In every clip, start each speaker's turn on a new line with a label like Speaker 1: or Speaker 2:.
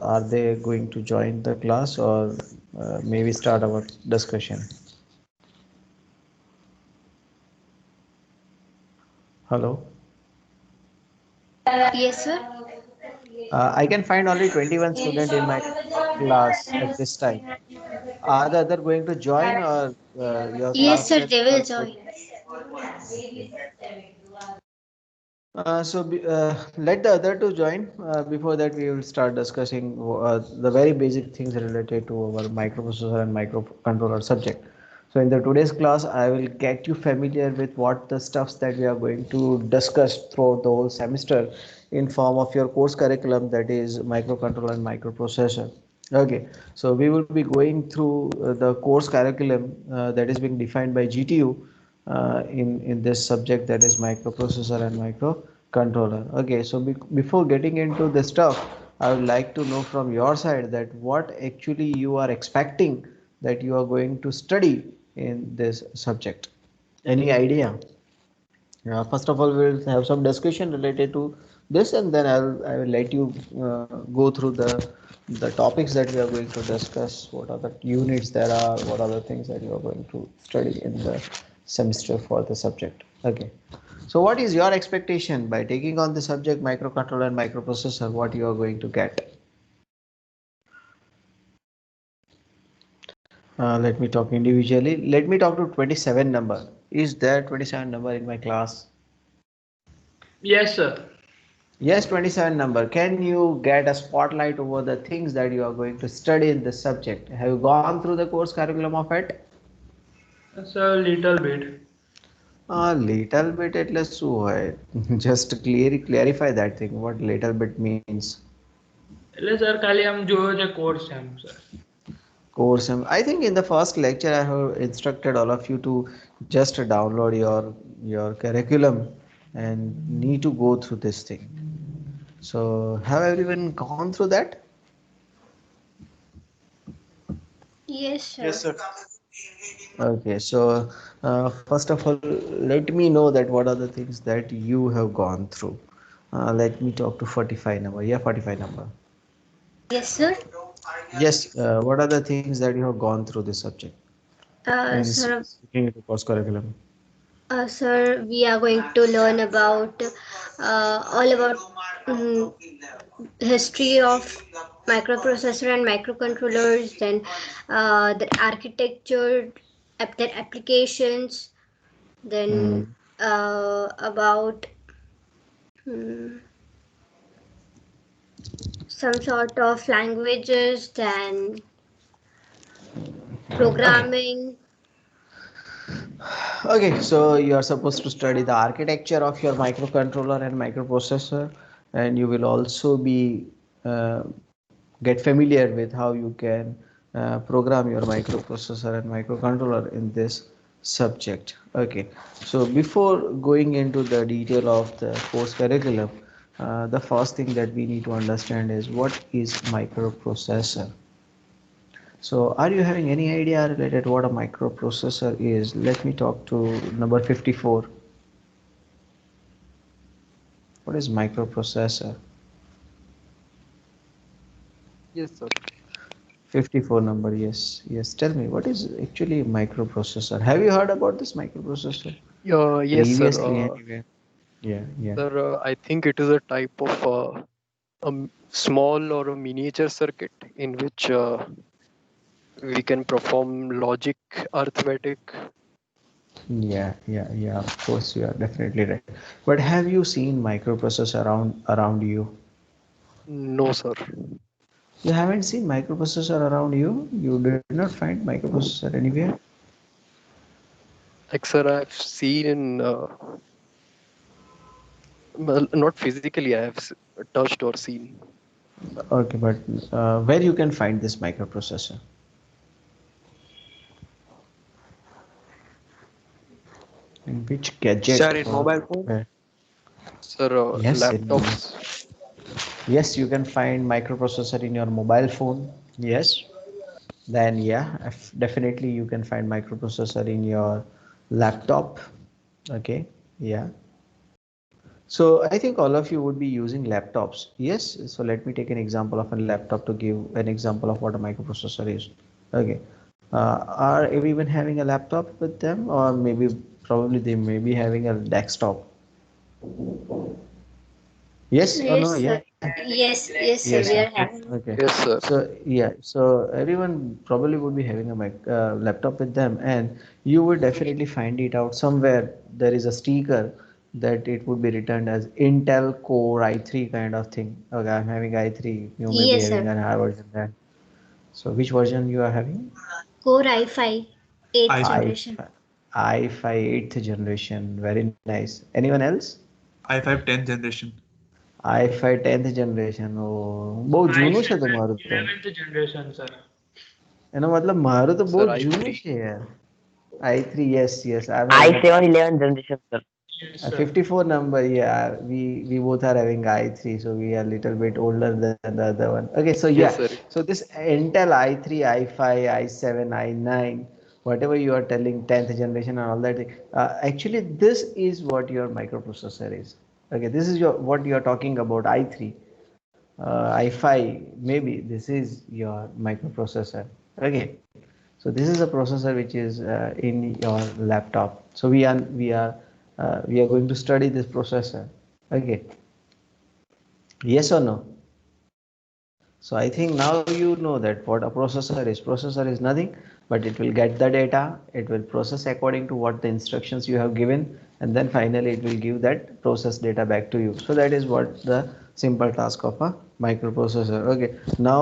Speaker 1: are they going to join the class, or maybe start our discussion? Hello.
Speaker 2: Yes, sir.
Speaker 1: I can find only 21 student in my class at this time. Are the other going to join, or your
Speaker 2: Yes, sir.
Speaker 1: classmates
Speaker 2: They will
Speaker 1: are going?
Speaker 2: join.
Speaker 1: Okay. Let the other two join. Before that, we will start discussing the very basic things related to our microprocessor and microcontroller subject. So in the today's class, I will get you familiar with what the stuffs that we are going to discuss throughout the whole semester in form of your course curriculum, that is microcontroller and microprocessor. Okay, so we will be going through the course curriculum that is being defined by GTU in this subject, that is microprocessor and microcontroller. Okay, so before getting into the stuff, I would like to know from your side that what actually you are expecting that you are going to study in this subject. Any idea? First of all, we'll have some discussion related to this, and then I will let you go through the topics that we are going to discuss. What are the units there are? What are the things that you are going to study in the semester for the subject? Okay. So, what is your expectation by taking on the subject microcontroller and microprocessor? What you are going to get? Let me talk individually. Let me talk to 27 number. Is there 27 number in my class?
Speaker 3: Yes, sir.
Speaker 1: Yes, 27 number. Can you get a spotlight over the things that you are going to study in this subject? Have you gone through the course curriculum of it?
Speaker 3: It's a little bit.
Speaker 1: A little bit, at least. Just clarify that thing. What little bit means?
Speaker 3: એટલે sir ખાલી આમ જોયો છે course એમ sir.
Speaker 1: Course. I think in the first lecture I have instructed all of you to just download your curriculum and need to go through this thing. So have everyone gone through that?
Speaker 2: Yes,
Speaker 4: Yes,
Speaker 2: sir.
Speaker 4: sir.
Speaker 1: Okay, so first of all, let me know that what are the things that you have gone through. Let me talk to 45 number. Yeah, 45 number.
Speaker 2: Yes, sir.
Speaker 1: Yes, what are the things that you have gone through this subject? Means
Speaker 2: Sir,
Speaker 1: looking at the course curriculum.
Speaker 2: sir, we are going to learn about all about um, history of microprocessor and microcontrollers, then the architecture, their applications, then
Speaker 1: Mm.
Speaker 2: about um, some sort of languages, then
Speaker 1: Okay.
Speaker 2: programming.
Speaker 1: Okay, so you are supposed to study the architecture of your microcontroller and microprocessor, and you will also be uh, get familiar with how you can program your microprocessor and microcontroller in this subject. Okay, so before going into the detail of the course curriculum, the first thing that we need to understand is what is microprocessor. So are you having any idea related what a microprocessor is? Let me talk to number 54. What is microprocessor?
Speaker 4: Yes, sir.
Speaker 1: 54 number, yes. Yes, tell me, what is actually microprocessor? Have you heard about this microprocessor
Speaker 4: Yes, sir.
Speaker 1: previously anywhere? Yeah, yeah.
Speaker 4: Sir, I think it is a type of small or a miniature circuit in which we can perform logic, arithmetic.
Speaker 1: Yeah, of course you are definitely right. But have you seen microprocessor around you?
Speaker 4: No, sir.
Speaker 1: You haven't seen microprocessor around you? You did not find microprocessor anywhere?
Speaker 4: Like, sir, I've seen in, well, not physically, I have touched or seen.
Speaker 1: Okay, but where you can find this microprocessor? In which gadget
Speaker 5: Sir, in
Speaker 1: or
Speaker 5: mobile phone?
Speaker 1: where?
Speaker 4: Sir,
Speaker 1: Yes,
Speaker 4: laptops.
Speaker 1: yes, you can find microprocessor in your mobile phone. Yes, then yeah, definitely you can find microprocessor in your laptop. Okay, yeah. So I think all of you would be using laptops. Yes. So let me take an example of a laptop to give an example of what a microprocessor is. Okay. Are everyone having a laptop with them, or maybe probably they may be having a desktop? Yes or no?
Speaker 2: Yes,
Speaker 1: Yeah.
Speaker 2: sir. Yes, sir.
Speaker 1: Yes,
Speaker 2: We
Speaker 1: sir.
Speaker 2: are having.
Speaker 1: Okay.
Speaker 4: Yes, sir.
Speaker 1: So yeah, so everyone probably would be having a laptop with them, and you would definitely find it out somewhere. There is a sticker that it would be written as Intel Core i3 kind of thing. Okay, I'm having i3. You may be
Speaker 2: Yes,
Speaker 1: having
Speaker 2: sir.
Speaker 1: an higher version than. So which version you are having?
Speaker 2: Core i5, 8th
Speaker 5: i5,
Speaker 1: I
Speaker 2: generation.
Speaker 1: i5 8th generation. Very nice. Anyone else?
Speaker 5: i5 10th generation.
Speaker 1: i5 10th generation. ઓ બહુ જૂનું છે તમારું તો.
Speaker 3: 11th generation, sir.
Speaker 1: એનો મતલબ મારું તો બહુ
Speaker 4: Sir,
Speaker 1: જૂનું
Speaker 4: i3.
Speaker 1: છે યાર. i3, yes, yes. I'm having a
Speaker 6: i7 11 generation, sir.
Speaker 3: Yes, sir.
Speaker 1: 54 number. Yeah, we both are having i3, so we are a little bit older than the other one. Okay, so
Speaker 4: Yes,
Speaker 1: yeah,
Speaker 4: sir.
Speaker 1: so this Intel i3, i5, i7, i9, whatever you are telling, 10th generation and all that thing, actually this is what your microprocessor is. Okay, this is your what you are talking about, i3, i5, maybe this is your microprocessor. Okay, so this is a processor which is in your laptop. So we are going to study this processor. Okay, yes or no? So I think now you know that what a processor is. Processor is nothing, but it will get the data, it will process according to what the instructions you have given, and then finally it will give that process data back to you. So that is what the simple task of a microprocessor. Okay, now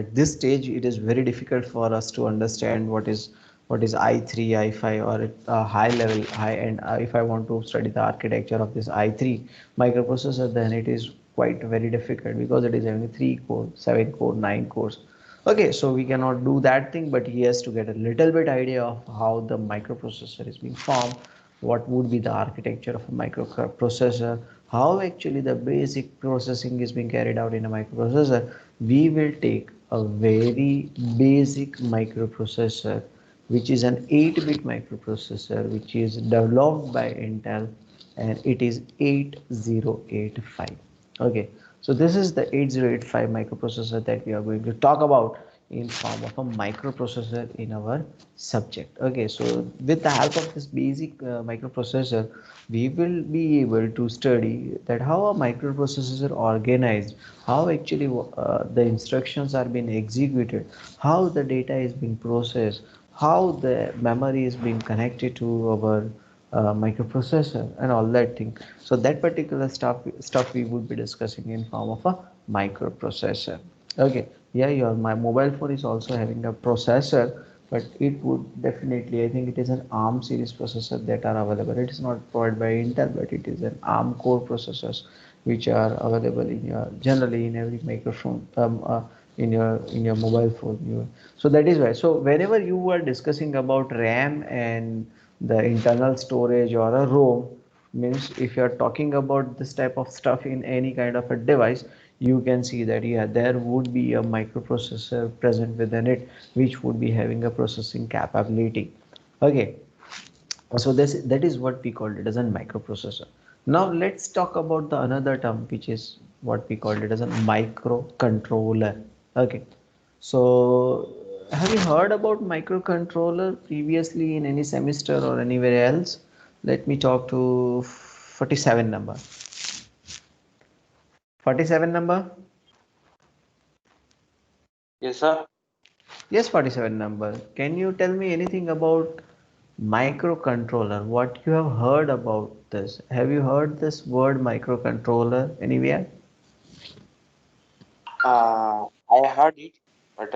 Speaker 1: at this stage it is very difficult for us to understand what is i3, i5, or a high level, high end. If I want to study the architecture of this i3 microprocessor, then it is quite very difficult because it is having 3 core, 7 core, 9 cores. Okay, so we cannot do that thing, but he has to get a little bit idea of how the microprocessor is being formed, what would be the architecture of a microprocessor, how actually the basic processing is being carried out in a microprocessor. We will take a very basic microprocessor, which is an 8-bit microprocessor, which is developed by Intel, and it is 8085. Okay, so this is the 8085 microprocessor that we are going to talk about in form of a microprocessor in our subject. Okay, so with the help of this basic microprocessor, we will be able to study that how a microprocessors are organized, how actually the instructions are being executed, how the data is being processed, how the memory is being connected to our microprocessor and all that thing. So that particular stuff we would be discussing in form of a microprocessor. Okay, yeah, your my mobile phone is also having a processor, but it would definitely, I think it is an ARM series processor that are available. It is not provided by Intel, but it is an ARM core processors which are available in your generally in every microphone, in your mobile phone. So that is why. So whenever you are discussing about RAM and the internal storage or a ROM, means if you are talking about this type of stuff in any kind of a device, you can see that yeah, there would be a microprocessor present within it, which would be having a processing capability. Okay, so this that is what we called it as a microprocessor. Now let's talk about the another term, which is what we called it as a microcontroller. Okay, so have you heard about microcontroller previously in any semester or anywhere else? Let me talk to 47 number. 47 number.
Speaker 7: Yes, sir.
Speaker 1: Yes, 47 number. Can you tell me anything about microcontroller? What you have heard about this? Have you heard this word microcontroller anywhere?
Speaker 7: I heard it, but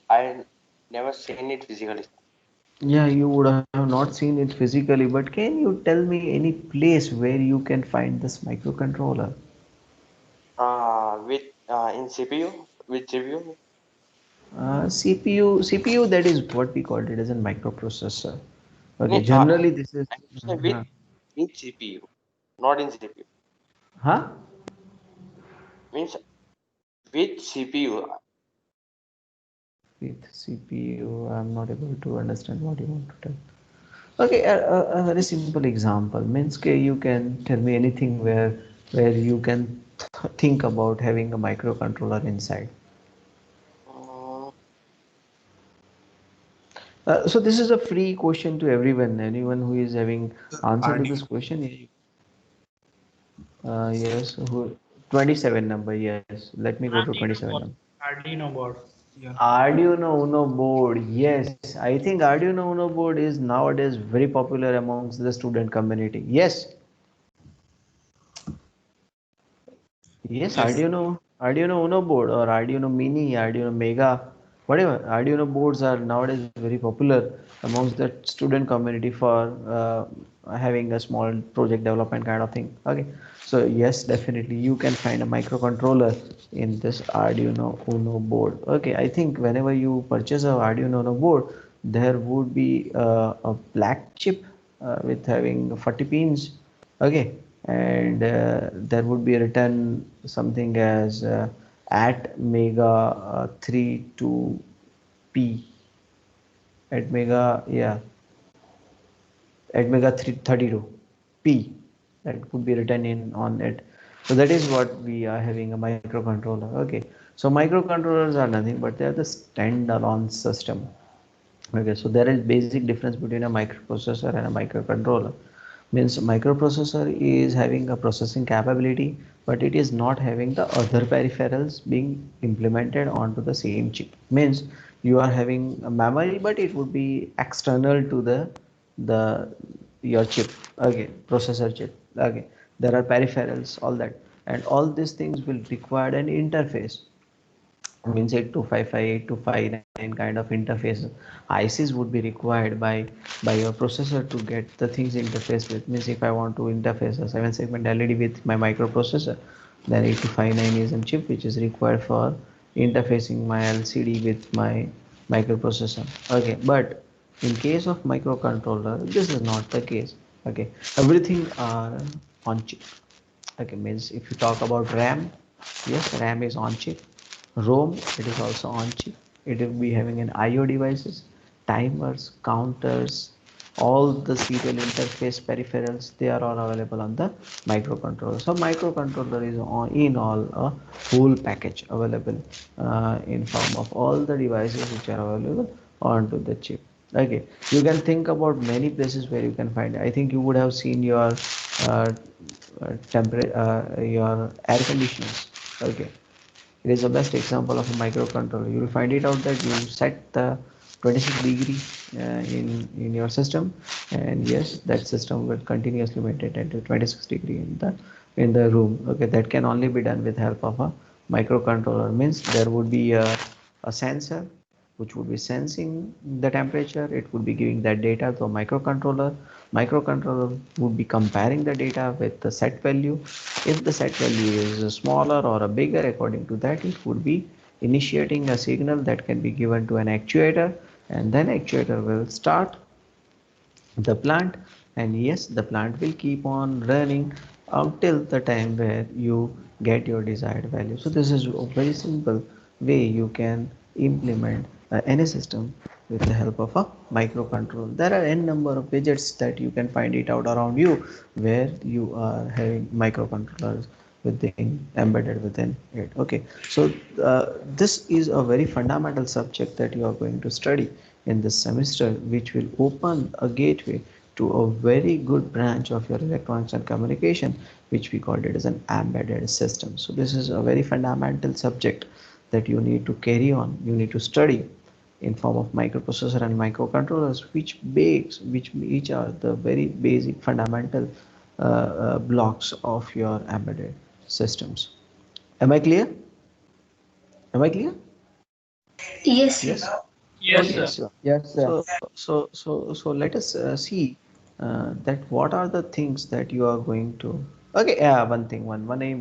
Speaker 7: I never seen it physically.
Speaker 1: Yeah, you would have not seen it physically, but can you tell me any place where you can find this microcontroller?
Speaker 7: With in CPU, with CPU.
Speaker 1: CPU, that is what we called it as a microprocessor. Okay,
Speaker 7: Nee,
Speaker 1: generally this is,
Speaker 7: I have to say with CPU, not in CPU.
Speaker 1: huh?
Speaker 7: Means with CPU.
Speaker 1: With CPU, I'm not able to understand what you want to tell. Okay, a very simple example means you can tell me anything where you can think about having a microcontroller inside.
Speaker 7: Uh,
Speaker 1: So this is a free question to everyone. Anyone who is having answer to this
Speaker 5: Arduino.
Speaker 1: question. Yes, who 27 number. Yes, let me go to 27 number.
Speaker 3: Arduino board.
Speaker 5: Yeah.
Speaker 1: Arduino Uno board. Yes, I think Arduino Uno board is nowadays very popular amongst the student community. Yes, yes,
Speaker 5: Yes.
Speaker 1: Arduino Uno board or Arduino Mini, Arduino Mega, whatever. Arduino boards are nowadays very popular amongst the student community for having a small project development kind of thing. Okay, so yes, definitely you can find a microcontroller in this Arduino Uno board. Okay, I think whenever you purchase a Arduino Uno board, there would be a black chip with having 40 pins. Okay, and there would be written something as at mega 32p at mega, yeah, at mega 32 p, that would be written in on it. So that is what we are having a microcontroller. Okay, so microcontrollers are nothing but they are the standalone system. Okay, so there is basic difference between a microprocessor and a microcontroller. Means microprocessor is having a processing capability, but it is not having the other peripherals being implemented onto the same chip. Means you are having a memory, but it would be external to the your chip. Okay, processor chip. Okay, there are peripherals, all that, and all these things will require an interface, means 8255, 8259 kind of interface ICs would be required by your processor to get the things interface with. Means if I want to interface a 7 segment LED with my microprocessor, then 8259 is a chip which is required for interfacing my LCD with my microprocessor. Okay, but in case of microcontroller this is not the case. Okay, everything are on chip. Okay, means if you talk about RAM, yes, RAM is on chip. ROM, it is also on chip. It will be having an IO devices, timers, counters, all the serial interface peripherals, they are all available on the microcontroller. So microcontroller is on, in all a whole package available in form of all the devices which are available onto the chip. Okay, you can think about many places where you can find. I think you would have seen your uh, temperature, your air conditioners. Okay, it is the best example of a microcontroller. You will find it out that you set the 26 degree in your system, and yes, that system will continuously maintain at 26 degree in the room. Okay, that can only be done with help of a microcontroller. Means there would be a sensor which would be sensing the temperature. It would be giving that data to a microcontroller. Microcontroller would be comparing the data with the set value. If the set value is smaller or a bigger, according to that, it would be initiating a signal that can be given to an actuator, and then actuator will start the plant, and yes, the plant will keep on running until the time where you get your desired value. So this is a very simple way you can implement any system with the help of a microcontroller. There are n number of widgets that you can find it out around you where you are having microcontrollers within embedded within it. Okay, so this is a very fundamental subject that you are going to study in this semester, which will open a gateway to a very good branch of your electronics and communication, which we called it as an embedded system. So this is a very fundamental subject that you need to carry on, you need to study in form of microprocessor and microcontrollers, which each are the very basic fundamental blocks of your embedded systems. Am I clear? Am I clear?
Speaker 2: Yes.
Speaker 1: Yes.
Speaker 3: Yes,
Speaker 1: Okay,
Speaker 3: sir.
Speaker 1: so
Speaker 6: Yes, sir.
Speaker 1: let us see that what are the things that you are going to. Okay, yeah, one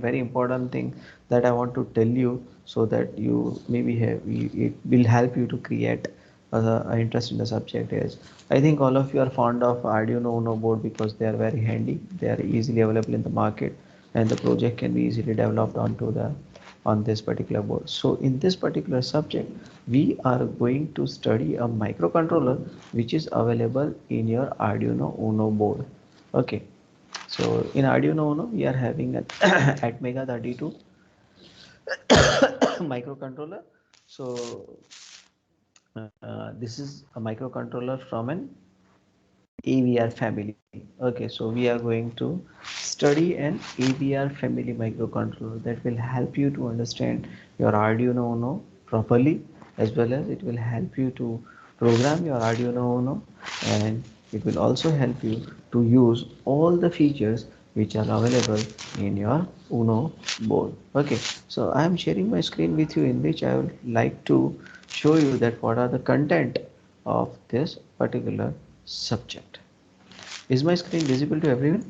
Speaker 1: very important thing that I want to tell you, so that you maybe it will help you to create an interest in the subject is, I think all of you are fond of Arduino Uno board because they are very handy, they are easily available in the market, and the project can be easily developed onto the on this particular board. So in this particular subject, we are going to study a microcontroller which is available in your Arduino Uno board. Okay, so in Arduino Uno, we are having an Atmega 32 microcontroller. So this is a microcontroller from an AVR family. Okay, so we are going to study an AVR family microcontroller that will help you to understand your Arduino Uno properly, as well as it will help you to program your Arduino Uno, and it will also help you to use all the features which are available in your Uno board. Okay, so I am sharing my screen with you, in which I would like to show you that what are the content of this particular subject. Is my screen visible to everyone?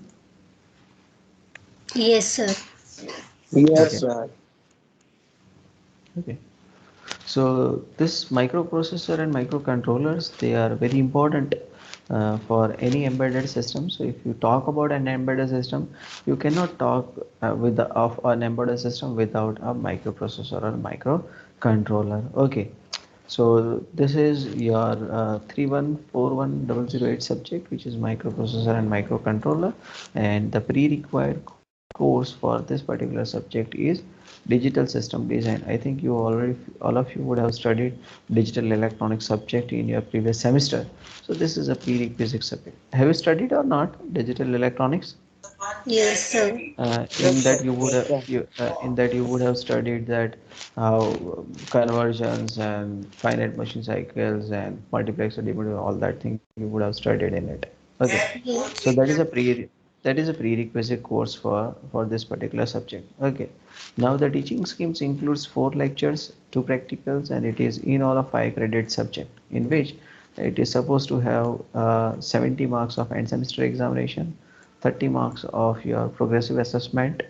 Speaker 2: Yes, sir.
Speaker 4: Yes,
Speaker 1: Okay.
Speaker 4: sir.
Speaker 1: Okay. So this microprocessor and microcontrollers, they are very important for any embedded system. So if you talk about an embedded system, you cannot talk of an embedded system without a microprocessor or microcontroller. Okay. So this is your 3141008 subject, which is microprocessor and microcontroller, and the pre-required course for this particular subject is digital system design. I think you already, all of you would have studied digital electronics subject in your previous semester. So this is a prerequisite subject. Have you studied or not digital electronics?
Speaker 2: Yes, sir.
Speaker 1: In
Speaker 4: Yes, sir.
Speaker 1: that you would
Speaker 4: Yes,
Speaker 1: have
Speaker 4: sir.
Speaker 1: in that you would have studied that how conversions and finite machine cycles and multiplex or decoder, all that thing you would have studied in it. Okay, so
Speaker 2: Yes.
Speaker 1: that is a prerequisite course for this particular subject. Okay, now the teaching schemes includes 4 lectures, 2 practicals, and it is in all a 5 credit subject, in which it is supposed to have 70 marks of end semester examination, 30 marks of your progressive assessment,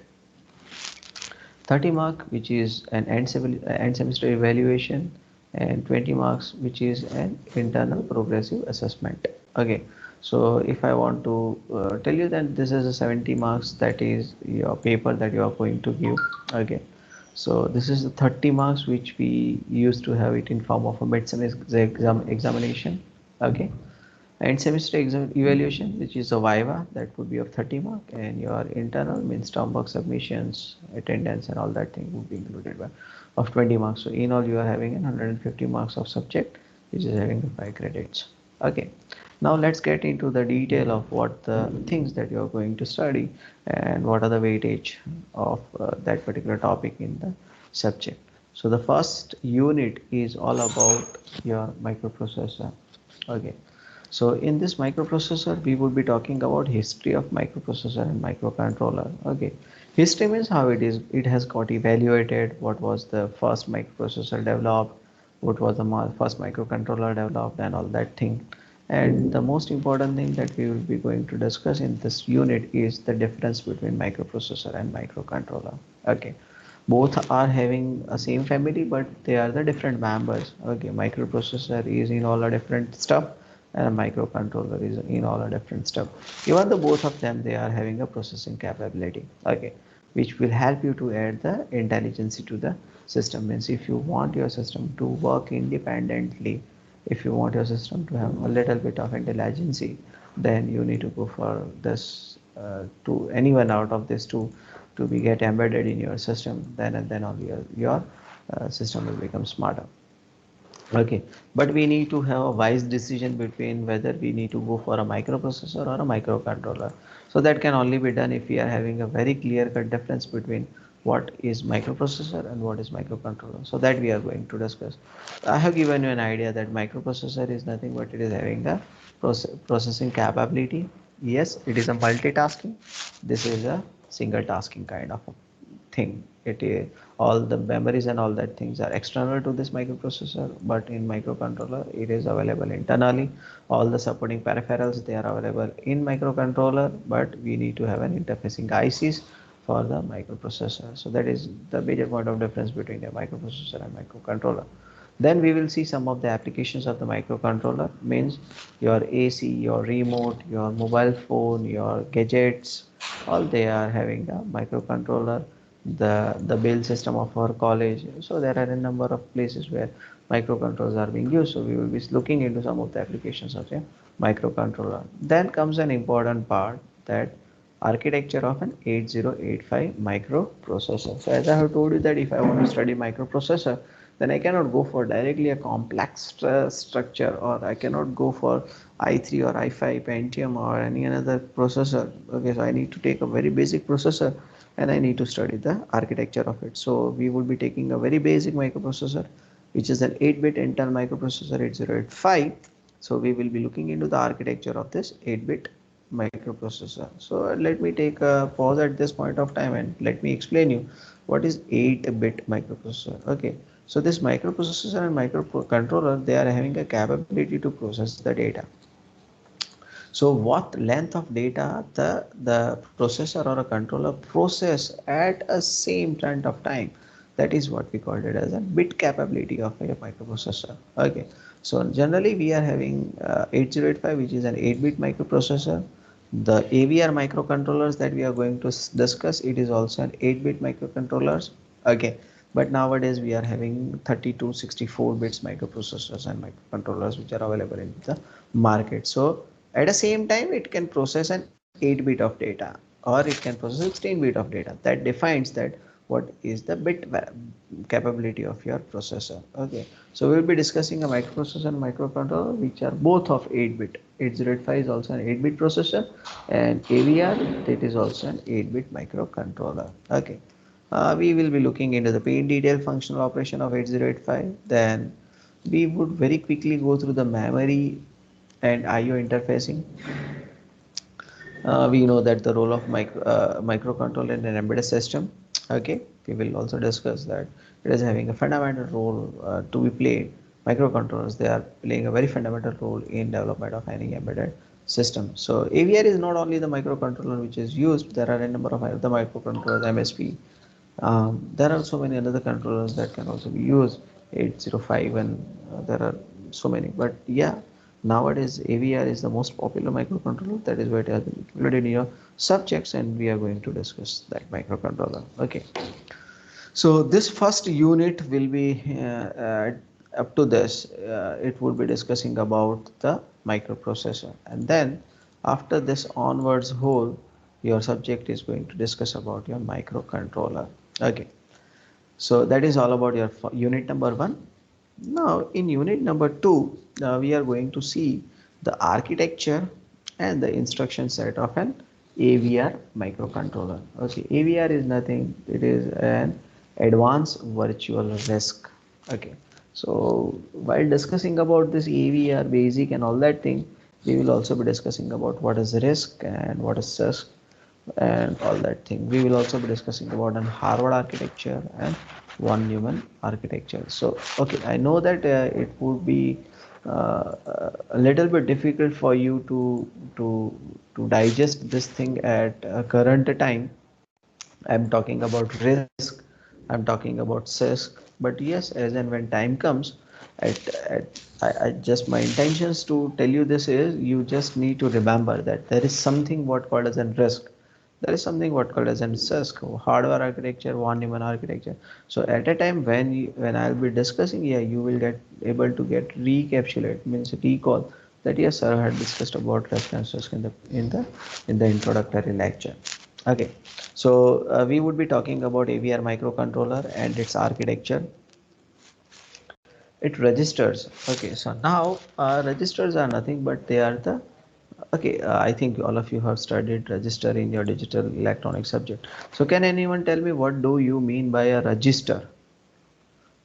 Speaker 1: 30 mark which is an end semester evaluation, and 20 marks which is an internal progressive assessment. Okay, so if I want to tell you that this is a 70 marks, that is your paper that you are going to give. Okay, so this is the 30 marks which we used to have it in form of a mid semester examination. Okay, end semester exam evaluation, which is a viva, that would be of 30 mark, and your internal means term work submissions, attendance, and all that thing would be included by of 20 marks. So in all you are having 150 marks of subject, which is having 5 credits. Okay, now let's get into the detail of what the things that you are going to study and what are the weightage of that particular topic in the subject. So the first unit is all about your microprocessor. Okay, so in this microprocessor, we would be talking about history of microprocessor and microcontroller. Okay, history means how it is. It has got evaluated. What was the first microprocessor developed? What was the first microcontroller developed, and all that thing. And the most important thing that we will be going to discuss in this unit is the difference between microprocessor and microcontroller. Okay, both are having a same family, but they are the different members. Okay, microprocessor is in all a different stuff, and a microcontroller is in all a different stuff. Even though both of them, they are having a processing capability. Okay, which will help you to add the intelligence to the system. Means if you want your system to work independently, if you want your system to have a little bit of intelligence, then you need to go for this to anyone out of these two to be get embedded in your system. Then and then only your system will become smarter. Okay, but we need to have a wise decision between whether we need to go for a microprocessor or a microcontroller. So that can only be done if we are having a very clear cut difference between what is microprocessor and what is microcontroller. So that we are going to discuss. I have given you an idea that microprocessor is nothing but it is having a processing capability. Yes, it is a multitasking. This is a single tasking kind of thing. It is all the memories and all that things are external to this microprocessor, but in microcontroller it is available internally. All the supporting peripherals, they are available in microcontroller, but we need to have an interfacing ICs for the microprocessor. So that is the major point of difference between a microprocessor and microcontroller. Then we will see some of the applications of the microcontroller. Means your AC, your remote, your mobile phone, your gadgets, all they are having a microcontroller. the bail system of our college. So there are a number of places where microcontrollers are being used. So we will be looking into some of the applications of a microcontroller. Then comes an important part, that architecture of an 8085 microprocessor. So as I have told you that if I want to study microprocessor, then I cannot go for directly a complex structure, or I cannot go for i3 or i5 Pentium or any another processor. Okay, so I need to take a very basic processor and I need to study the architecture of it. So we would be taking a very basic microprocessor, which is an 8-bit Intel microprocessor 8085. So we will be looking into the architecture of this 8-bit microprocessor. So let me take a pause at this point of time and let me explain you what is 8-bit microprocessor. Okay, so this microprocessor and microcontroller, they are having a capability to process the data. So what length of data the processor or a controller process at a same point of time, that is what we call it as a bit capability of a microprocessor. Okay, so generally we are having 8085, which is an 8-bit microprocessor. The AVR microcontrollers that we are going to discuss, it is also an 8-bit microcontrollers. Okay, but nowadays we are having 32 64 bits microprocessors and microcontrollers which are available in the market. So at the same time, it can process an 8-bit of data, or it can process 16-bit of data. That defines that what is the bit capability of your processor. Okay, so we'll be discussing a microprocessor and microcontroller which are both of 8-bit. 8085 is also an 8-bit processor, and AVR, that is also an 8-bit microcontroller. Okay, we will be looking into the in detail functional operation of 8085. Then we would very quickly go through the memory and IO interfacing. We know that the role of microcontroller in an embedded system. Okay, we will also discuss that it is having a fundamental role to be played. Microcontrollers, they are playing a very fundamental role in development of any embedded system. So AVR is not only the microcontroller which is used. There are a number of other microcontrollers, MSP. There are so many other controllers that can also be used, 805, and there are so many. But yeah, nowadays AVR is the most popular microcontroller. That is why it has been included in your subjects, and we are going to discuss that microcontroller. Okay, so this first unit will be up to this. It would be discussing about the microprocessor, and then after this onwards whole, your subject is going to discuss about your microcontroller. Okay, so that is all about your unit number 1. Now in unit number 2, we are going to see the architecture and the instruction set of an AVR microcontroller. Okay, AVR is nothing, it is an advanced virtual RISC. Okay, so while discussing about this AVR basic and all that thing, we will also be discussing about what is RISC and what is CISC and all that thing. We will also be discussing about an Harvard architecture and von Neumann architecture. So okay, I know that it would be a little bit difficult for you to digest this thing at current time. I'm talking about RISC, I'm talking about CISC, but yes, as and when time comes, I just, my intentions to tell you this is, you just need to remember that there is something what called as a RISC, there is something what called as an CISC, hardware architecture, von Neumann architecture. So at a time when when I'll be discussing here, you will get able to get recapitulate, means recall that yes, sir had discussed about references in the introductory lecture. Okay, so we would be talking about AVR microcontroller and its architecture. It registers. Okay, so now registers are nothing but they are the, okay, I think all of you have studied register in your digital electronic subject. So can anyone tell me what do you mean by a register?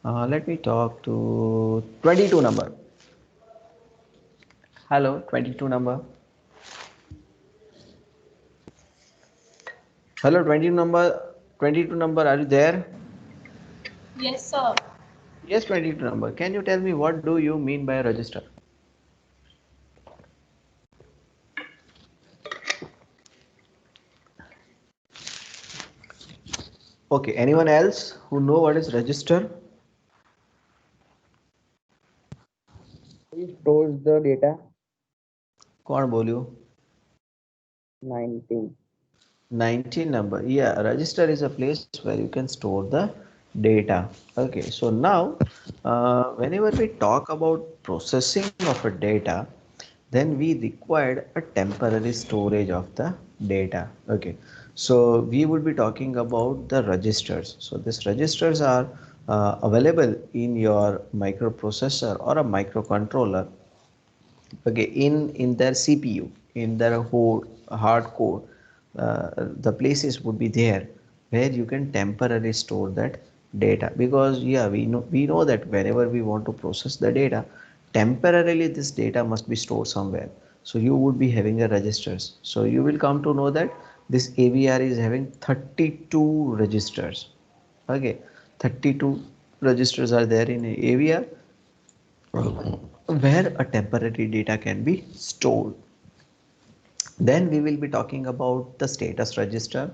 Speaker 1: Let me talk to 22 number. Hello, 22 number. Hello, 22 number. 22 number, are you there?
Speaker 6: Yes, sir.
Speaker 1: Yes, 22 number. Can you tell me what do you mean by a register? Okay, anyone else who know what is register?
Speaker 8: It stores the data.
Speaker 1: कौन बोलियो?
Speaker 8: 19.
Speaker 1: 19 number. Yeah, register is a place where you can store the data. Okay, so now whenever we talk about processing of a data, then we required a temporary storage of the data. Okay, so we would be talking about the registers. So these registers are available in your microprocessor or a microcontroller. Okay, in their CPU, in their whole hard code, the places would be there where you can temporarily store that data, because yeah, we know that whenever we want to process the data, temporarily this data must be stored somewhere. So you would be having a registers. So you will come to know that this AVR is having 32 registers. Okay, 32 registers are there in AVR where a temporary data can be stored. Then we will be talking about the status register.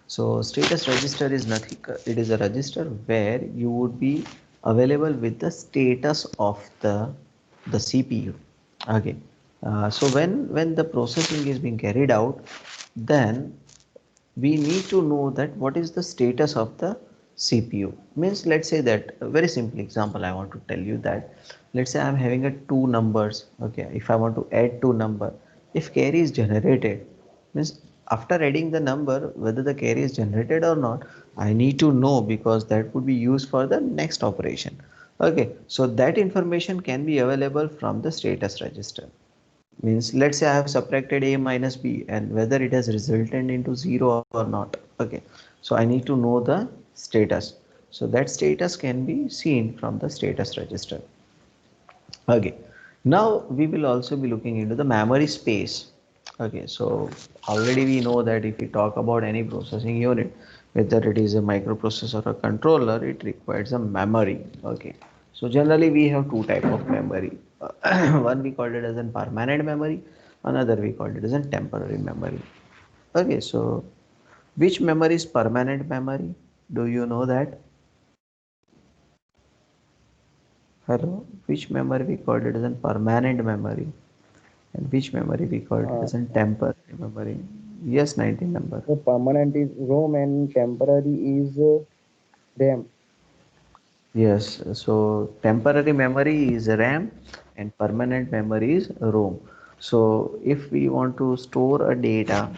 Speaker 1: So status register is nothing, it is a register where you would be available with the status of the CPU. Okay, so when the processing is being carried out, then we need to know that what is the status of the CPU. Means, let's say that a very simple example I want to tell you that, let's say I'm having a two numbers. Okay, if I want to add two number, if carry is generated, means after adding the number, whether the carry is generated or not, I need to know, because that would be used for the next operation. Okay, so that information can be available from the status register. Means, let's say I have subtracted a minus b and whether it has resulted into 0 or not. Okay, so I need to know the status. So that status can be seen from the status register. Okay, now we will also be looking into the memory space. Okay, so already we know that if we talk about any processing unit, whether it is a microprocessor or controller, it requires a memory. Okay, so generally we have two type of memory. One we called it as a permanent memory, another we called it as a temporary memory. Okay, so which memory is permanent memory? Do you know that? Hello, which memory we called it as a permanent memory, and which memory we called it as a temporary memory? Yes, 19 number.
Speaker 8: So permanent is ROM and temporary is RAM.
Speaker 1: Yes, so temporary memory is RAM and permanent memory is ROM. So if we want to store a data,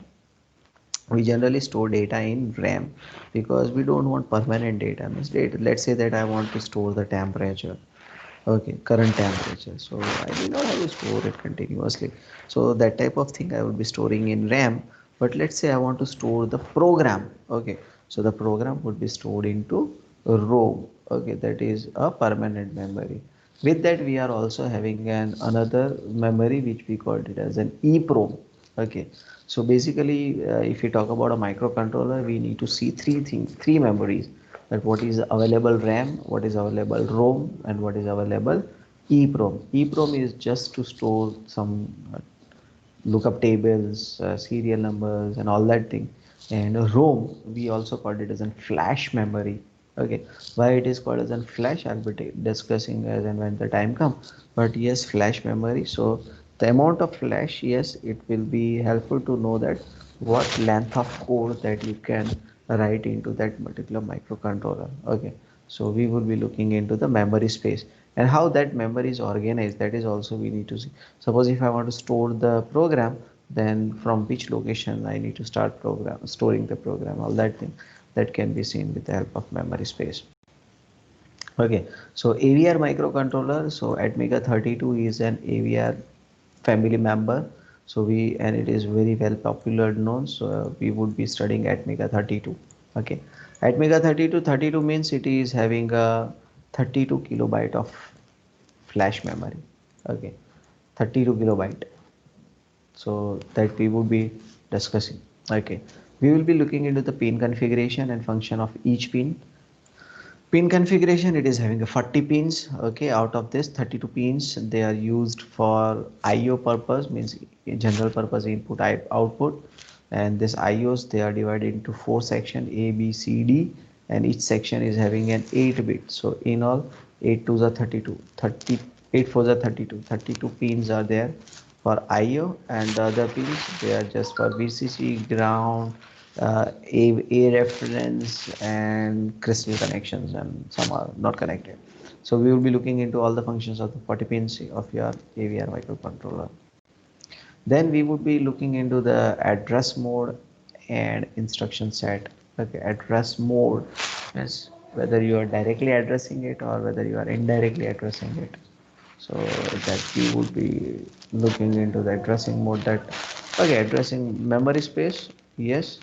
Speaker 1: we generally store data in RAM, because we don't want permanent data. Means data, let's say that I want to store the temperature. Okay, current temperature. So I do not have to store it continuously. So that type of thing I would be storing in RAM. But let's say I want to store the program. Okay, so the program would be stored into ROM. Okay, that is a permanent memory. With that, we are also having an another memory which we called it as an EEPROM. Okay, so basically, if we talk about a microcontroller, we need to see three things, three memories: that what is available RAM, what is available ROM, and what is available EEPROM. EEPROM is just to store some lookup tables, serial numbers, and all that thing. And ROM, we also called it as a flash memory. Okay, why it is called as a flash, I'll be discussing as and when the time comes. But yes, flash memory. So the amount of flash, yes, it will be helpful to know that what length of code that you can write into that particular microcontroller. Okay, so we will be looking into the memory space and how that memory is organized. That is also we need to see. Suppose if I want to store the program, then from which location I need to start program storing the program, all that thing that can be seen with the help of memory space. Okay, so AVR microcontroller. So Atmega 32 is an AVR family member. So we, and it is very well popular known. So we would be studying Atmega 32. Okay, Atmega 32 means it is having a 32 kilobyte of flash memory. Okay, 32 kilobyte. So that we would be discussing. Okay, we will be looking into the pin configuration and function of each pin. Pin configuration, it is having a 40 pins. Okay, out of this 32 pins, they are used for IO purpose, means general purpose input output. And this IOs, they are divided into four sections, A, B, C, D, and each section is having an 8 bit. So in all, 8 2s are 32, 8 4s are 32, 32 pins are there for IO, and the other pins, they are just for VCC, ground, A reference and crystal connections, and some are not connected. So we will be looking into all the functions of the 40 pins of your AVR microcontroller. Then we would be looking into the address mode and instruction set. Okay, address mode is whether you are directly addressing it or whether you are indirectly addressing it. So that we would be looking into the addressing mode, that okay, addressing memory space. Yes,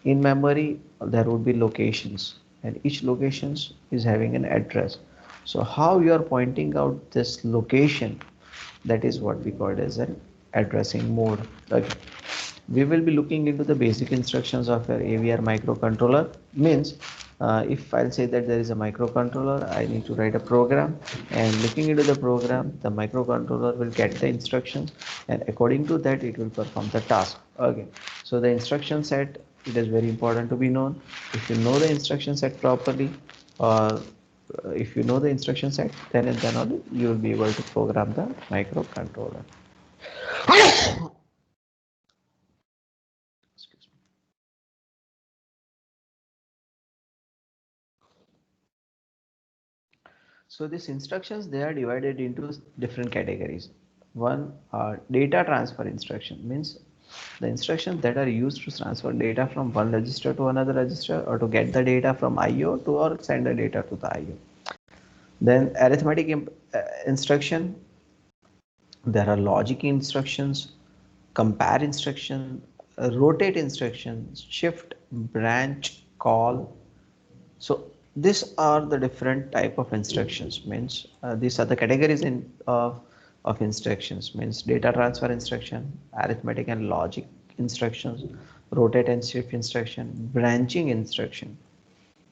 Speaker 1: in memory there would be locations, and each locations is having an address. So how you are pointing out this location, that is what we call as an addressing mode. Okay, we will be looking into the basic instructions of your AVR microcontroller. Means if I'll say that there is a microcontroller, I need to write a program, and looking into the program, the microcontroller will get the instructions, and according to that it will perform the task. Okay, so the instruction set, it is very important to be known. If you know the instruction set properly, or if you know the instruction set, then and then only you will be able to program the microcontroller. Excuse me. So these instructions, they are divided into different categories. One are data transfer instruction, means the instructions that are used to transfer data from one register to another register, or to get the data from IO to, or send the data to the IO. Then arithmetic instruction, there are logic instructions, compare instruction, rotate instructions, shift, branch, call. So these are the different type of instructions. Means these are the categories of instructions. Means data transfer instruction, arithmetic and logic instructions, rotate and shift instruction, branching instruction.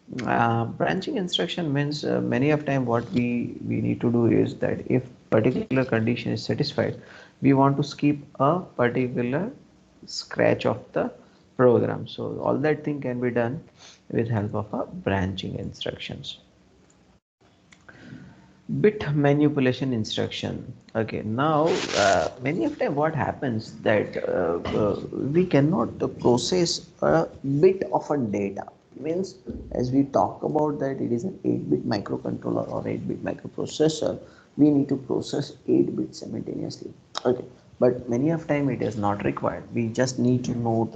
Speaker 1: Branching instruction means many of time what we need to do is that if particular condition is satisfied, we want to skip a particular scratch of the program. So all that thing can be done with help of a branching instructions. Bit manipulation instruction. Okay, now many of time what happens that we cannot process a bit of a data. Means as we talk about that it is an 8-bit microcontroller or 8-bit microprocessor, we need to process 8 bits simultaneously. Okay, but many of time it is not required. We just need to know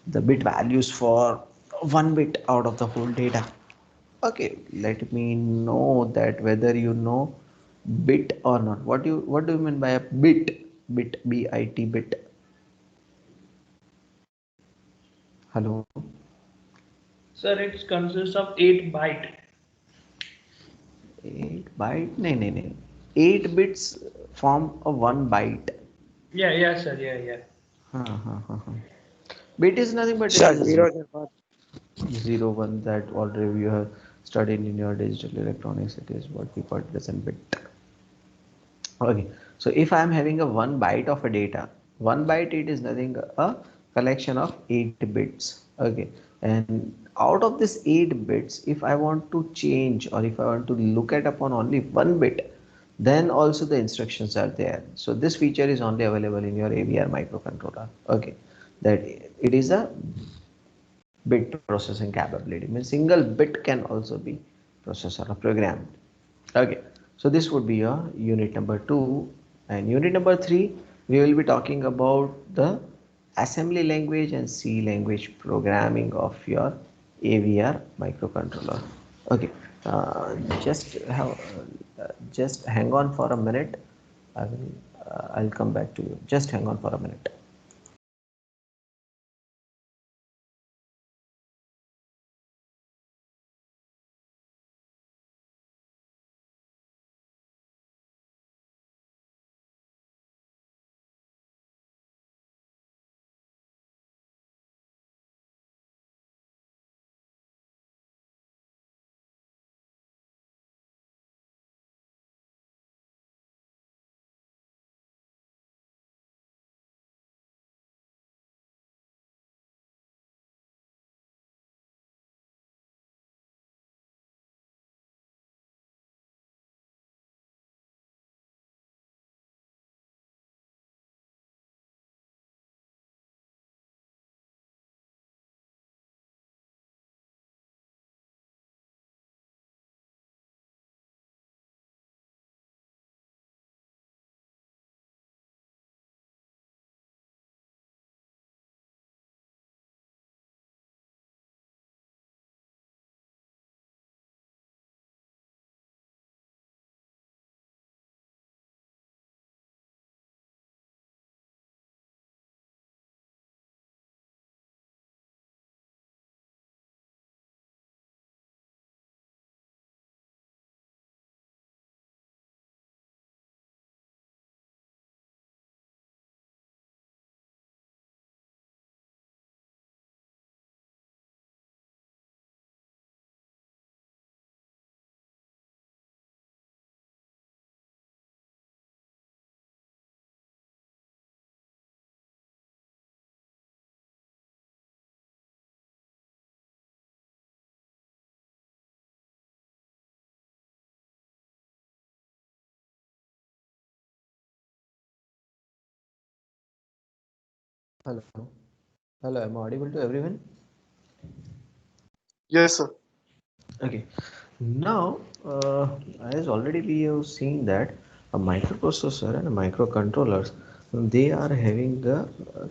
Speaker 1: the bit values for 1 bit out of the whole data. Okay, let me know that whether you know bit or not. What do you mean by a bit? Bit, B-I-T, bit. Hello.
Speaker 3: Sir, it consists of 8 byte.
Speaker 1: 8 byte? No. 8 bits form a 1 byte.
Speaker 3: Yeah, yeah, sir. Yeah, yeah.
Speaker 1: Huh. Bit is nothing but it
Speaker 8: Sir,
Speaker 1: is a
Speaker 8: zero
Speaker 1: zero,
Speaker 8: is not.
Speaker 1: zero one, that already you have studied in your digital electronics. It is what we call it as a bit. Okay, so if I am having a 1 byte of a data, 1 byte, it is nothing a collection of 8 bits. Okay, and out of this 8 bits, if I want to change or if I want to look at upon only 1 bit, then also the instructions are there. So this feature is only available in your AVR microcontroller. Okay, that it is a bit processing capability. Means single bit can also be processed or programmed. Okay, so this would be your unit number 2, and unit number 3 we will be talking about the assembly language and C language programming of your AVR microcontroller. Okay, uh, just have just hang on for a minute. I'll come back to you. Just hang on for a minute. Hello. Hello, am I audible to everyone?
Speaker 9: Yes, sir.
Speaker 1: Okay. Now, as already we have seen that a microprocessor and a microcontrollers, they are having the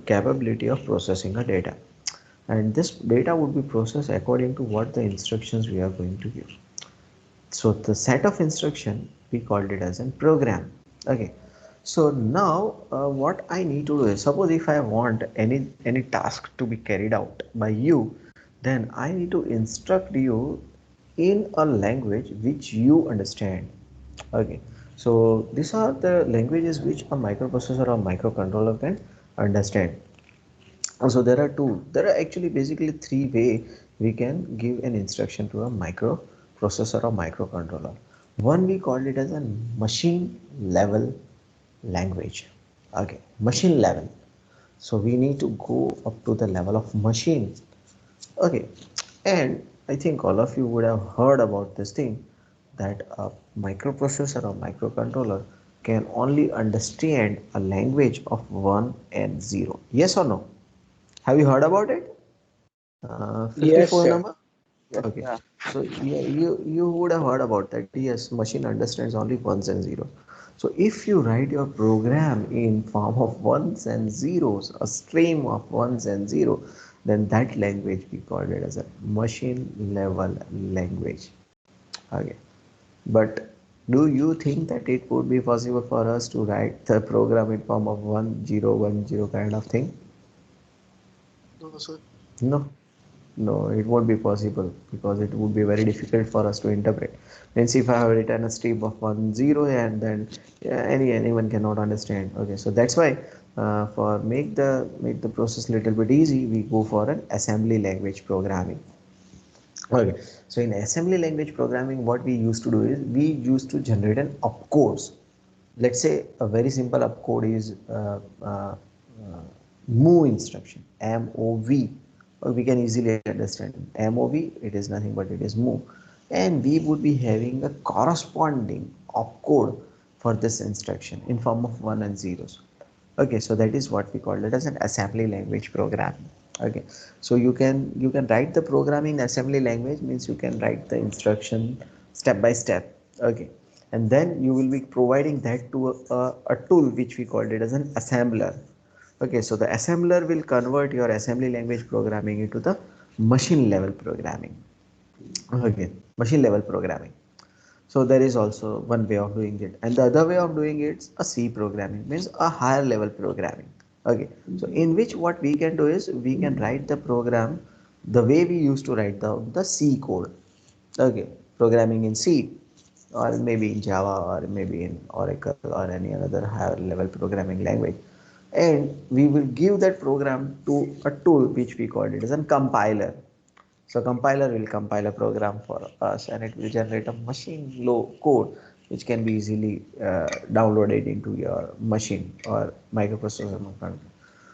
Speaker 1: capability of processing a data. And this data would be processed according to what the instructions we are going to give. So the set of instruction we called it as a program. Okay. So now what I need to do is, suppose if I want any task to be carried out by you, then I need to instruct you in a language which you understand. Okay. So these are the languages which a microprocessor or microcontroller can understand. So there are actually basically three way we can give an instruction to a microprocessor or microcontroller. One, we called it as a machine level language. Okay, machine level. So we need to go up to the level of machine. Okay, and I think all of you would have heard about this thing, that a microprocessor or microcontroller can only understand a language of 1 and 0. Yes or no? Have you heard about it?
Speaker 8: Yes,
Speaker 1: 54
Speaker 8: sir.
Speaker 1: number?
Speaker 8: Yes.
Speaker 1: Okay.
Speaker 7: Yeah.
Speaker 1: So yeah, you would have heard about that. Yes, machine understands only ones and zeros. So if you write your program in form of ones and zeros, a stream of ones and zero, then that language we call it as a machine level language. Okay. But do you think that it would be possible for us to write the program in form of 1010 kind of thing?
Speaker 9: No, sir.
Speaker 1: No. No, it won't be possible because it would be very difficult for us to interpret. Means if I have written a stream of 10 and then yeah, anyone cannot understand. Okay, so that's why for make the process little bit easy, we go for an assembly language programming. Okay, so in assembly language programming, what we used to do is we used to generate an opcodes. Let's say a very simple opcode is move instruction, MOV. We can easily understand MOV. It is nothing but it is move, and we would be having a corresponding opcode for this instruction in form of one and zeros. Okay, so that is what we call it as an assembly language program. Okay, so you can write the program in assembly language, means you can write the instruction step by step. Okay, and then you will be providing that to a tool which we called it as an assembler. Okay, so the assembler will convert your assembly language programming into the machine level programming. Okay, machine level programming. So there is also one way of doing it, and the other way of doing it is a C programming, means a higher level programming. Okay, so in which what we can do is we can write the program the way we used to write the C code. Okay, programming in C, or maybe in Java, or maybe in Oracle, or any other higher level programming language, and we will give that program to a tool which we called it as a compiler. So compiler will compile a program for us, and it will generate a machine low code which can be easily downloaded into your machine or microprocessor.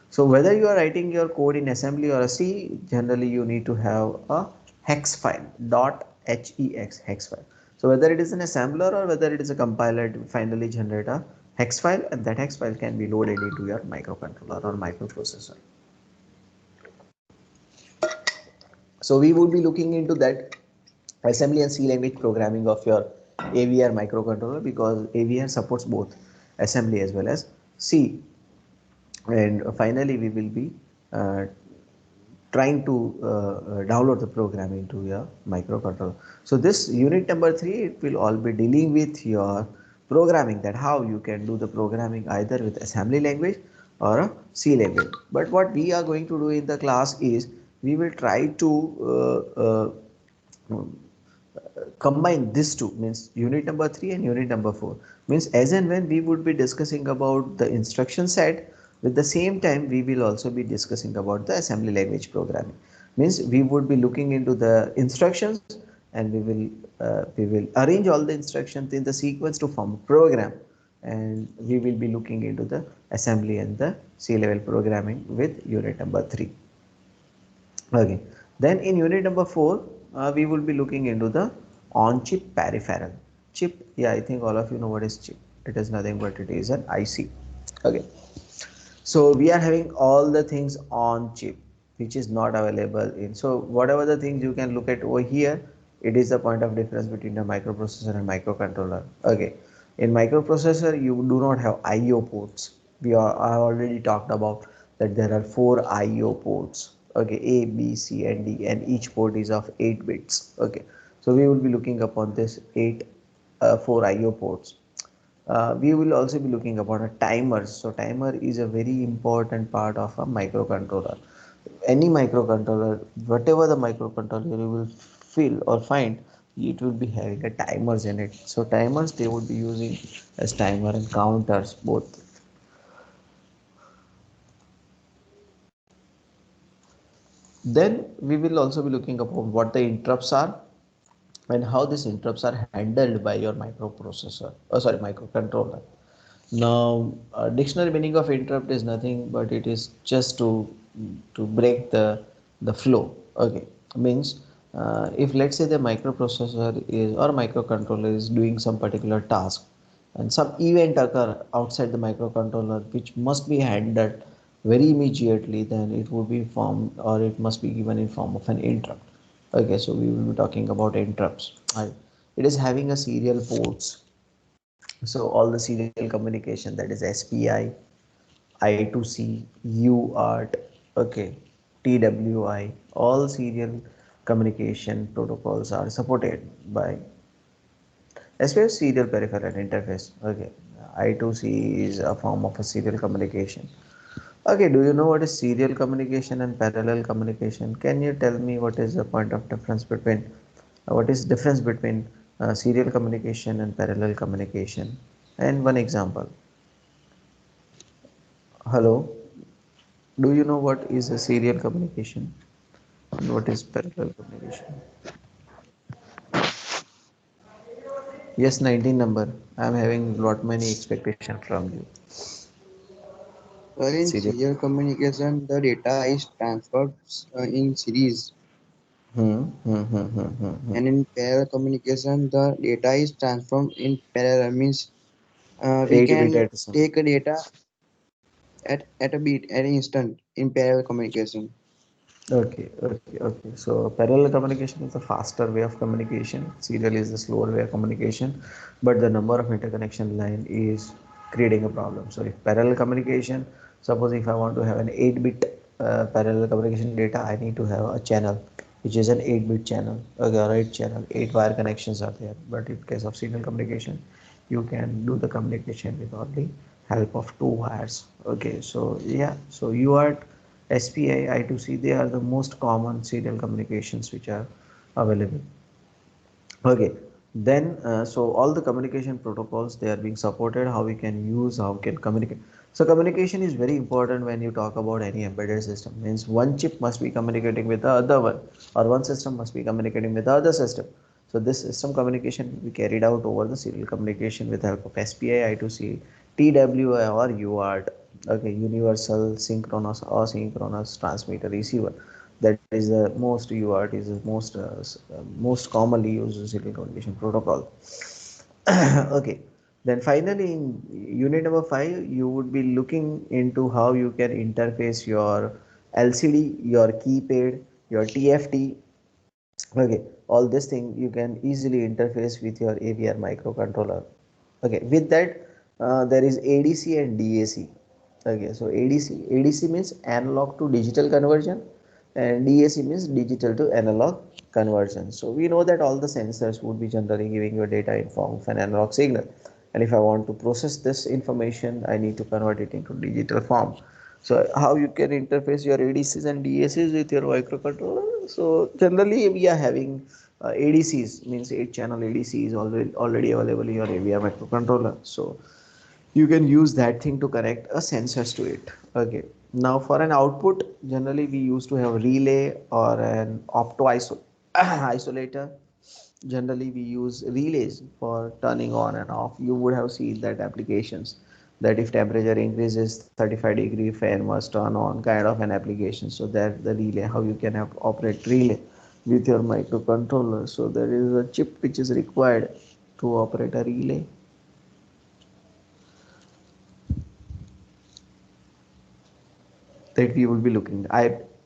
Speaker 1: So whether you are writing your code in assembly or a C, generally you need to have a hex file, hex file. So whether it is an assembler or whether it is a compiler, it will finally generate a hex file, and that hex file can be loaded into your microcontroller or microprocessor. So we would be looking into that assembly and C language programming of your AVR microcontroller, because AVR supports both assembly as well as C. And finally we will be uh, trying to download the program into your microcontroller. So this unit number 3, it will all be dealing with your programming, that how you can do the programming either with assembly language or a C language. But what we are going to do in the class is we will try to combine this two, means unit number 3 and unit number 4, means as and when we would be discussing about the instruction set, with the same time we will also be discussing about the assembly language programming. Means we would be looking into the instructions, and we will arrange all the instructions in the sequence to form a program, and we will be looking into the assembly and the C level programming with unit number 3. Okay, then in unit number 4, we will be looking into the on chip peripheral. Chip, yeah, I think all of you know what is chip. It is nothing but it is an IC. Okay, So we are having all the things on chip which is not available in, so whatever the things you can look at over here, it is the point of difference between the microprocessor and microcontroller. Okay, in microprocessor you do not have IO ports. I already talked about that there are 4 IO ports. Okay, A, B, C and D, and each port is of 8 bits. Okay, so we will be looking upon this 4 IO ports. We will also be looking about a timer. So timer is a very important part of a microcontroller. Any microcontroller, whatever the microcontroller you will feel or find, it will be having a timers in it. So timers they would be using as timer and counters both. Then we will also be looking upon what the interrupts are and how these interrupts are handled by your microprocessor, microcontroller. Now, dictionary meaning of interrupt is nothing but it is just to break the flow. Okay, means if let's say the microprocessor is or microcontroller is doing some particular task and some event occur outside the microcontroller which must be handled very immediately, then it would be formed or it must be given in form of an interrupt. Okay, so we will be talking about interrupts. It is having a serial ports, so all the serial communication, that is SPI, I2C, UART, okay, TWI, all serial communication protocols are supported by SPI serial peripheral interface. Okay, I2C is a form of a serial communication. Okay, do you know what is serial communication and parallel communication? Can you tell me what is the point of difference between what is difference between serial communication and parallel communication? And one example. Hello, do you know what is a serial communication and what is parallel communication? Yes, 19 number. I am having lot many expectations from you.
Speaker 8: Well, in
Speaker 1: Serial.
Speaker 8: serial communication, the data is transferred in series, and in parallel communication, the data is transformed in parallel. Means we
Speaker 1: 8 bit
Speaker 8: can
Speaker 1: at some.
Speaker 8: take a data at a beat, at an instant in parallel communication.
Speaker 1: Okay. So parallel communication is the faster way of communication. Serial is the slower way of communication, but the number of interconnection line is creating a problem. So if parallel communication, suppose if I want to have an 8-bit parallel communication data, I need to have a channel, which is an 8-bit channel. Okay, or 8 channel, 8 wire connections are there. But in case of serial communication, you can do the communication with only help of 2 wires. Okay, so yeah, so you are SPI, I2C, they are the most common serial communications which are available. Okay, then so all the communication protocols they are being supported. How we can use, how we can communicate. So communication is very important when you talk about any embedded system. Means one chip must be communicating with the other one, or one system must be communicating with the other system. So this system communication we carried out over the serial communication with the help of SPI, I2C, TWI or UART. Okay, universal synchronous or asynchronous transmitter receiver. That is the most UART is the most commonly used serial communication protocol. Okay, then finally in unit number 5 you would be looking into how you can interface your LCD, your keypad, your TFT. Okay, all this thing you can easily interface with your AVR microcontroller. Okay, with that there is ADC and DAC. Okay, so ADC means analog to digital conversion and DAC means digital to analog conversion. So we know that all the sensors would be generally giving you data in form of an analog signal, and if I want to process this information I need to convert it into digital form. So how you can interface your ADCs and DACs with your microcontroller? So generally we are having ADCs, means 8 channel ADC is already available in your AVR microcontroller. So you can use that thing to connect a sensors to it. Okay, now for an output generally we used to have relay or an opto isolator. Generally we use relays for turning on and off. You would have seen that applications, that if temperature increases 35-degree fan must turn on, kind of an application. So that the relay, how you can have operate relay with your microcontroller. So there is a chip which is required to operate a relay. that we will be looking.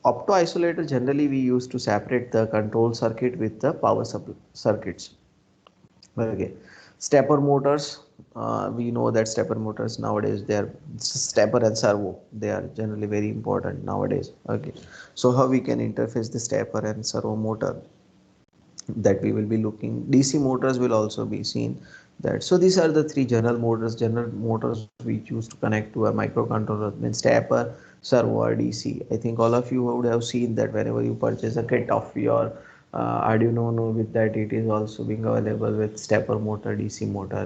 Speaker 1: Opto isolator generally we use to separate the control circuit with the power circuits. Okay, stepper motors. We know that stepper motors nowadays they are stepper and servo. They are generally very important nowadays. Okay, so how we can interface the stepper and servo motor, that we will be looking. DC motors will also be seen that. So these are the three general motors we choose to connect to a microcontroller, means stepper, servo or DC. I think all of you would have seen that whenever you purchase a kit of your Arduino Uno, with that it is also being available with stepper motor, DC motor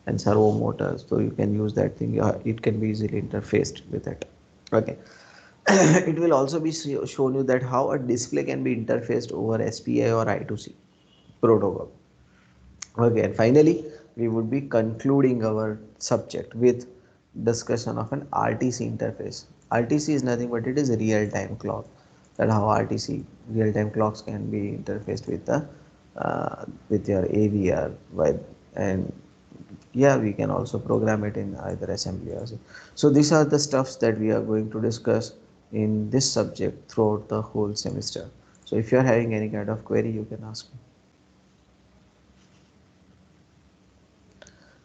Speaker 1: and servo motors. So you can use that thing. It can be easily interfaced with it. Okay. It will also be shown you that how a display can be interfaced over SPI or I2C protocol. Okay, and finally, we would be concluding our subject with discussion of an RTC interface. RTC is nothing but it is a real-time clock. That how RTC real-time clocks can be interfaced with the with your AVR web, and yeah, we can also program it in either assembly or C. So these are the stuffs that we are going to discuss in this subject throughout the whole semester. So if you are having any kind of query, you can ask me.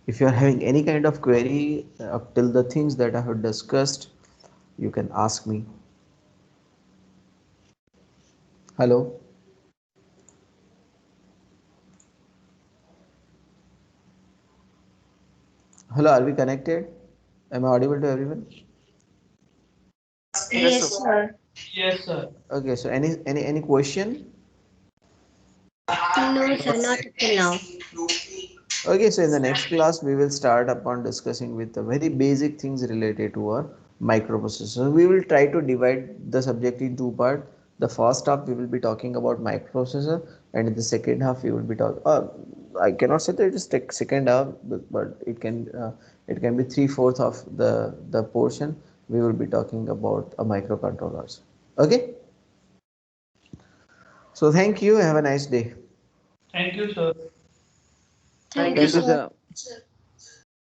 Speaker 1: If you are having any kind of query up till the things that I have discussed, you can ask me. Hello. Hello, are we connected? Am I audible to everyone?
Speaker 2: Yes, sir.
Speaker 3: Yes, sir.
Speaker 1: Okay, so any question?
Speaker 2: No, sir, not till now.
Speaker 1: Okay, so in the next class we will start upon discussing with the very basic things related to our microprocessor. We will try to divide the subject in two parts. The first half we will be talking about microprocessor, and in the second half we will be talking. I cannot say that it is second half, but it can be 3/4 of the portion. We will be talking about a microcontrollers. Okay. So thank you. Have a nice day.
Speaker 3: Thank you, sir.
Speaker 2: Thank
Speaker 4: Thank
Speaker 2: you,
Speaker 4: you,
Speaker 2: sir.
Speaker 4: sir.